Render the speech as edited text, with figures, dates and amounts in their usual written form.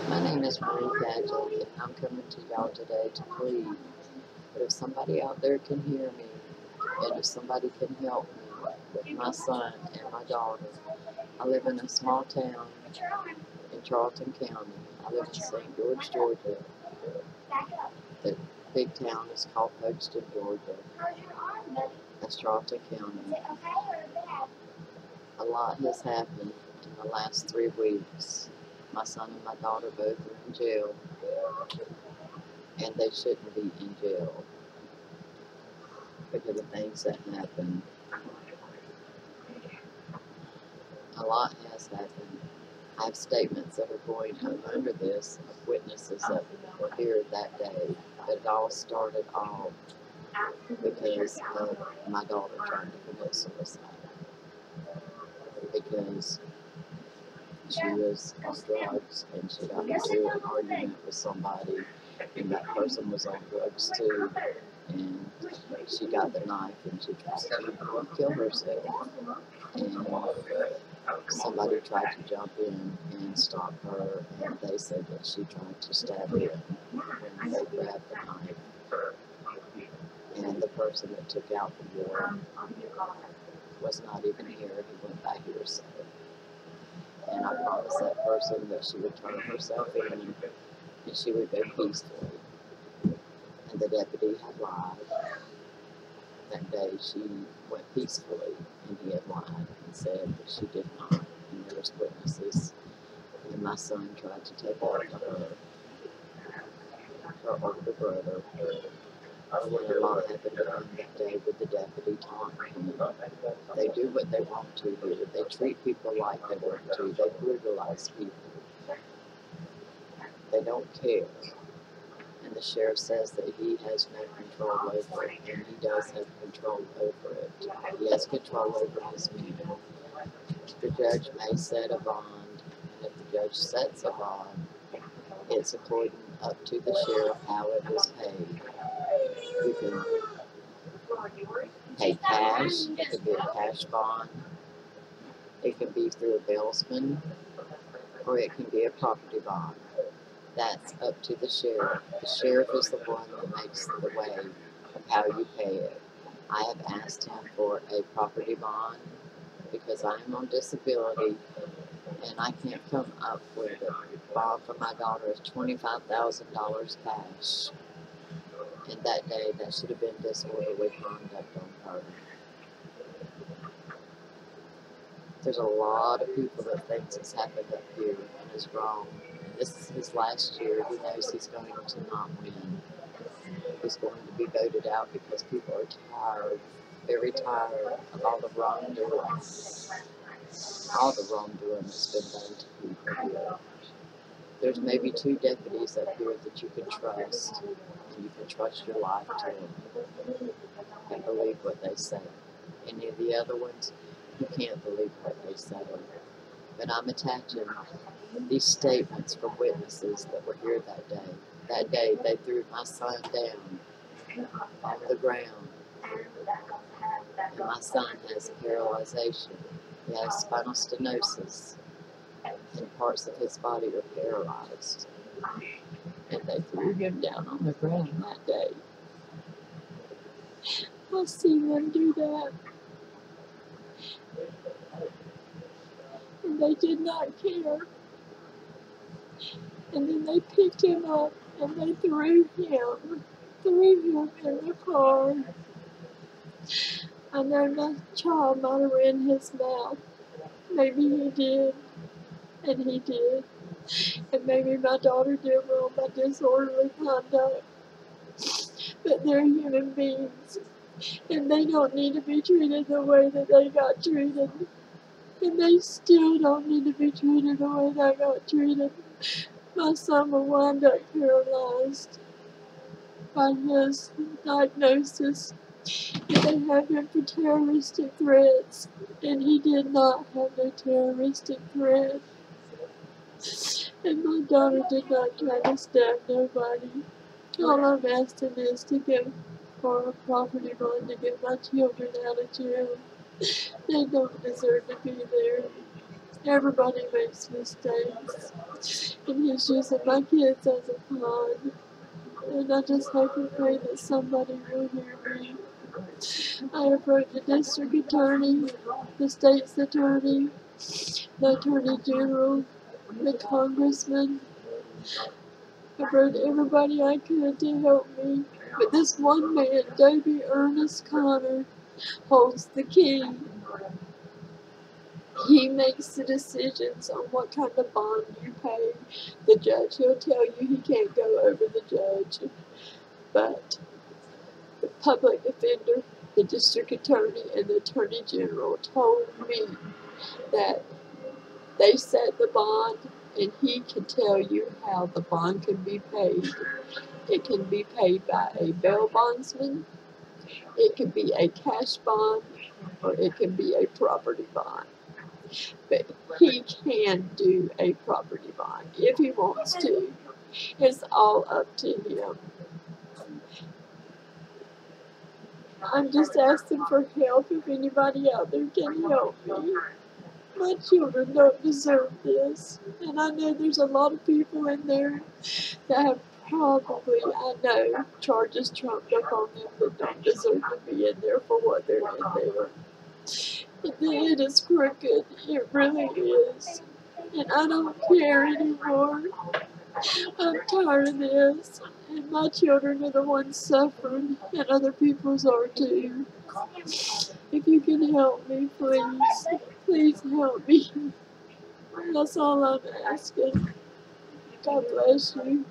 My name is Marie Paget, and I'm coming to y'all today to plead. But if somebody out there can hear me, and if somebody can help me with my son and my daughter, I live in a small town in Charlton County. I live in St. George, Georgia. The big town is called Folkestone, Georgia. That's Charlton County. A lot has happened in the last 3 weeks. My son and my daughter both are in jail, and they shouldn't be in jail because of things that happened. A lot has happened. I have statements that are going up under this of witnesses that were here that day. But it all started off because of my daughter trying to commit suicide. Because she was on drugs and she got into an argument with somebody, and that person was on drugs too, and she got the knife and she tried to kill herself, and somebody tried to jump in and stop her, and they said that she tried to stab him when they grabbed the knife, and the person that took out the war was not even here. He went by hearsay. And I promised that person that she would turn herself in and she would go peacefully. And the deputy had lied. That day she went peacefully, and he had lied and said that she did not. And there was witnesses. And my son tried to take after her older brother. And a lot happened to him that day with the deputy taunting him. They do what they want to here. They treat people like they want to. They brutalize people. They don't care. And the sheriff says that he has no control over it, and he does have control over it. He has control over his men. The judge may set a bond, and if the judge sets a bond, it's according up to the sheriff how it is paid. You can pay cash, it could be a cash bond, it can be through a bailsman, or it can be a property bond. That's up to the sheriff. The sheriff is the one that makes the way of how you pay it. I have asked him for a property bond because I am on disability and I can't come up with a bond for my daughter of $25,000 cash. And that day, that should have been disorderly conduct on her. There's a lot of people that think this happened up here and is wrong. This is his last year. He knows he's going to not win. He's going to be voted out because people are tired, very tired of all the wrongdoing. All the wrongdoing that's been done to people here. There's maybe 2 deputies up here that you can trust, and you can trust your life to them and believe what they say. Any of the other ones, you can't believe what they say. But I'm attaching these statements from witnesses that were here that day. That day, they threw my son down on the ground, and my son has paralyzation. He has spinal stenosis, and parts of his body are paralyzed. And they threw him down on the ground that day. I see them do that. And they did not care. And then they picked him up and they threw him in the car. I know my child might have ran his mouth. Maybe he did. And he did. And maybe my daughter did wrong by disorderly conduct. But they're human beings. And they don't need to be treated the way that they got treated. And they still don't need to be treated the way they got treated. My son will wind up paralyzed by his diagnosis. And they have him for terroristic threats. And he did not have no terroristic threat. And my daughter did not try to stab nobody. All I'm asking is to get for a property bond to get my children out of jail. They don't deserve to be there. Everybody makes mistakes, and he's using my kids as a pawn. And I just hope and pray that somebody will hear me. I approached the district attorney, the state's attorney, the attorney general, the congressman. I approached everybody I could to help me. But this one man, Dobie Ernest Connor, holds the key. He makes the decisions on what kind of bond you pay the judge. He'll tell you he can't go over the judge, but the public defender, the district attorney, and the attorney general told me that they set the bond, and he can tell you how the bond can be paid. It can be paid by a bail bondsman, it can be a cash bond, or it can be a property bond. But he can do a property bond if he wants to. It's all up to him. I'm just asking for help if anybody out there can help me. My children don't deserve this. And I know there's a lot of people in there that have probably, I know, charges trumped up on them that don't deserve to be in there for what they're in there. It is crooked. It really is. And I don't care anymore. I'm tired of this. And my children are the ones suffering, and other people's are too. If you can help me, please. Please help me. That's all I'm asking. God bless you.